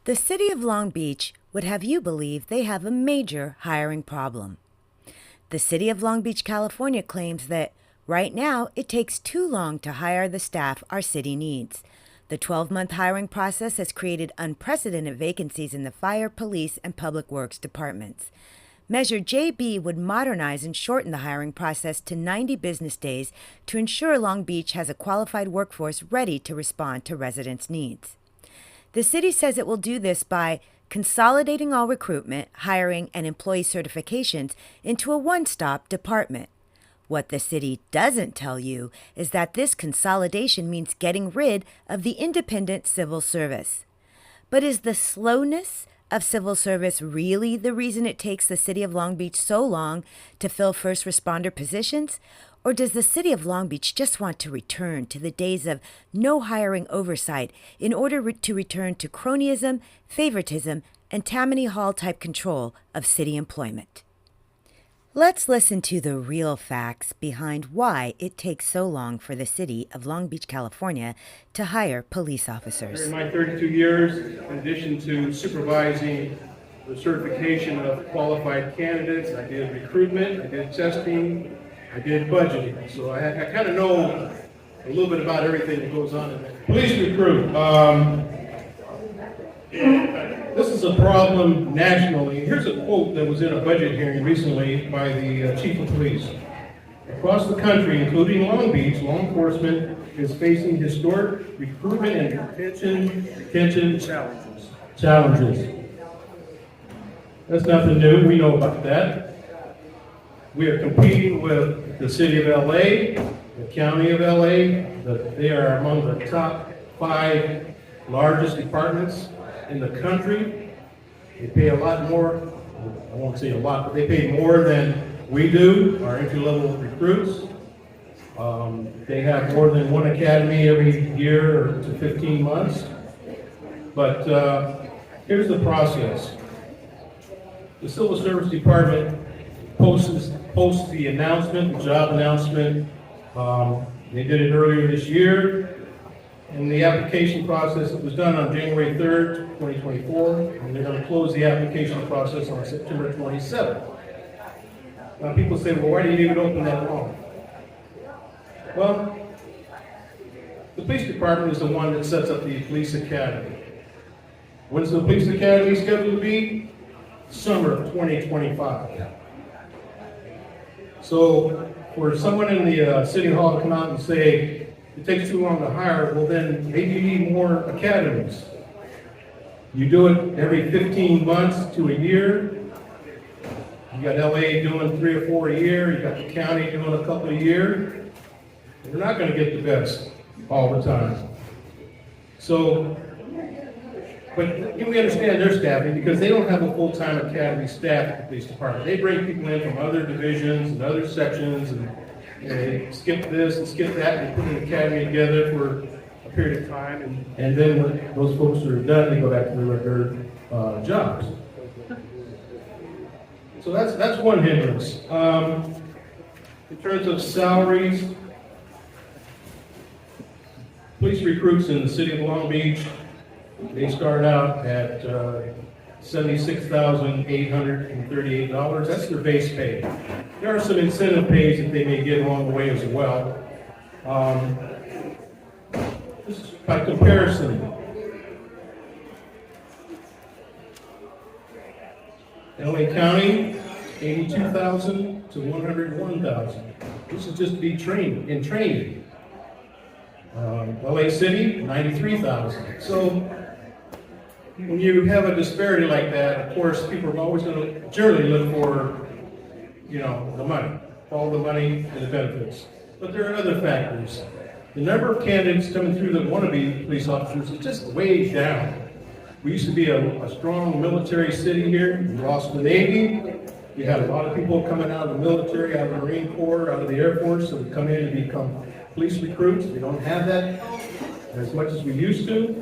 The city of Long Beach would have you believe they have a major hiring problem. The city of Long Beach, California claims that right now it takes too long to hire the staff our city needs. The 12-month hiring process has created unprecedented vacancies in the fire, police, and public works departments. Measure JB would modernize and shorten the hiring process to 90 business days to ensure Long Beach has a qualified workforce ready to respond to residents' needs. The city says it will do this by consolidating all recruitment, hiring, and employee certifications into a one-stop department. What the city doesn't tell you is that this consolidation means getting rid of the independent civil service. But is the slowness of civil service really the reason it takes the city of Long Beach so long to fill first responder positions? Or does the city of Long Beach just want to return to the days of no hiring oversight in order to return to cronyism, favoritism, and Tammany Hall-type control of city employment? Let's listen to the real facts behind why it takes so long for the city of Long Beach, California, to hire police officers. In my 32 years, in addition to supervising the certification of qualified candidates, I did recruitment, I did testing, I did budgeting. So I kind of know a little bit about everything that goes on in there. Police recruit. This is a problem nationally. Here's a quote that was in a budget hearing recently by the chief of police. Across the country, including Long Beach, law enforcement is facing historic recruitment and retention challenges. That's nothing new. We know about that. We are competing with the city of LA, the county of LA. They are among the top 5 largest departments in the country. They pay a lot more, I won't say a lot, but they pay more than we do, our entry-level recruits. They have more than one academy every year to 15 months. But here's the process. The Civil Service Department posts the announcement, the job announcement. They did it earlier this year. And the application process, it was done on January 3rd, 2024, and they're going to close the application process on September 27th. Now people say, well, why do you leave it open that long? Well, the police department is the one that sets up the police academy. When's the police academy scheduled to be? Summer of 2025. So for someone in the city hall to come out and say, it takes too long to hire, well then maybe you need more academies. You do it every 15 months to a year. You got LA doing 3 or 4 a year. You got the county doing a couple a year. You're not going to get the best all the time. So, but we understand their staffing because they don't have a full-time academy staff at the police department. They bring people in from other divisions and other sections and they skip this and skip that and put an academy together for a period of time. And then when those folks are done, they go back to their regular jobs. So that's one hindrance. In terms of salaries, police recruits in the city of Long Beach, they start out at $76,838. That's their base pay. There are some incentive pays that they may get along the way as well. Just by comparison, LA County, $82,000 to $101,000. This is just be trained in training. LA City, $93,000. So when you have a disparity like that, of course, people are always going to generally look for, the money, all the money and the benefits. But there are other factors. The number of candidates coming through that want to be police officers is just way down. We used to be a strong military city here. We lost the Navy. We had a lot of people coming out of the military, out of the Marine Corps, out of the Air Force, so they come in and become police recruits. We don't have that as much as we used to.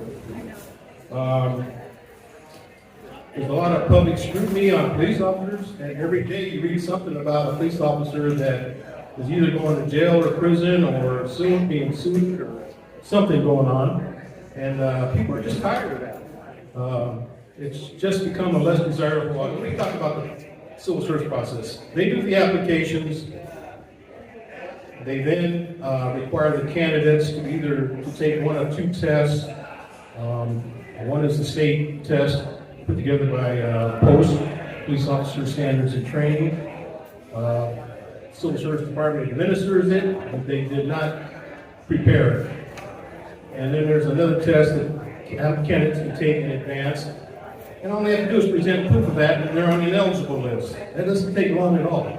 There's a lot of public scrutiny on police officers, and every day you read something about a police officer that is either going to jail or prison or being sued or something going on, and people are just tired of that. It's just become a less desirable. When we talk about the civil service process, they do the applications. They then require the candidates to either take one of two tests. One is the state test put together by POST, Police Officer Standards and Training. Civil Service Department administers it, but they did not prepare it. And then there's another test that candidates can take in advance. And all they have to do is present proof of that, and they're on the ineligible list. That doesn't take long at all.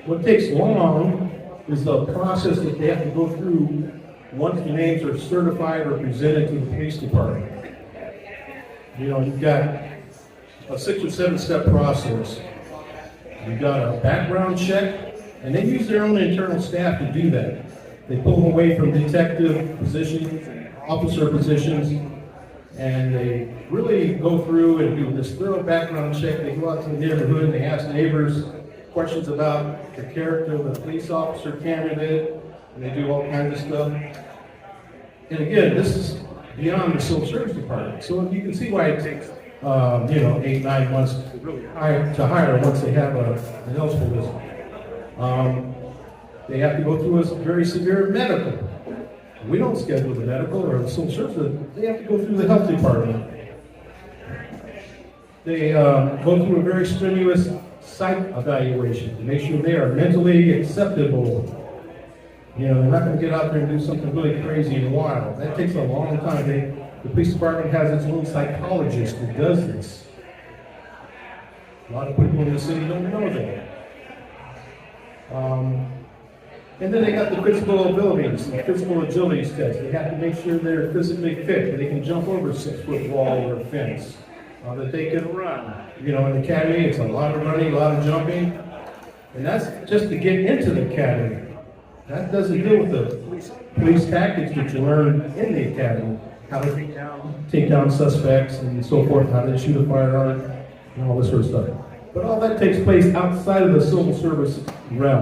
What takes long is the process that they have to go through once the names are certified or presented to the police department. You know, you've got a 6 or 7 step process. You've got a background check, and they use their own internal staff to do that. They pull them away from detective positions, officer positions, and they really go through and do this thorough background check. They go out to the neighborhood and they ask neighbors questions about the character of the police officer candidate, and they do all kinds of stuff. And again, this is beyond the civil service department, so you can see why it takes 8, 9 months to really hire once they have an eligible list. They have to go through a very severe medical. We don't schedule the medical or the civil service. They have to go through the health department. They go through a very strenuous psych evaluation to make sure they are mentally acceptable. You know, they're not going to get out there and do something really crazy and wild. That takes a long time. The police department has its own psychologist that does this. A lot of people in the city don't know that. And then they got the physical abilities, the physical agilities test. They have to make sure they're physically fit, that they can jump over a 6-foot wall or a fence, that they can run. You know, in the academy, it's a lot of running, a lot of jumping, and that's just to get into the academy. That doesn't deal with the police tactics that you learn in the academy, how to take down suspects and so forth, how to shoot a firearm, and all this sort of stuff. But all that takes place outside of the civil service realm.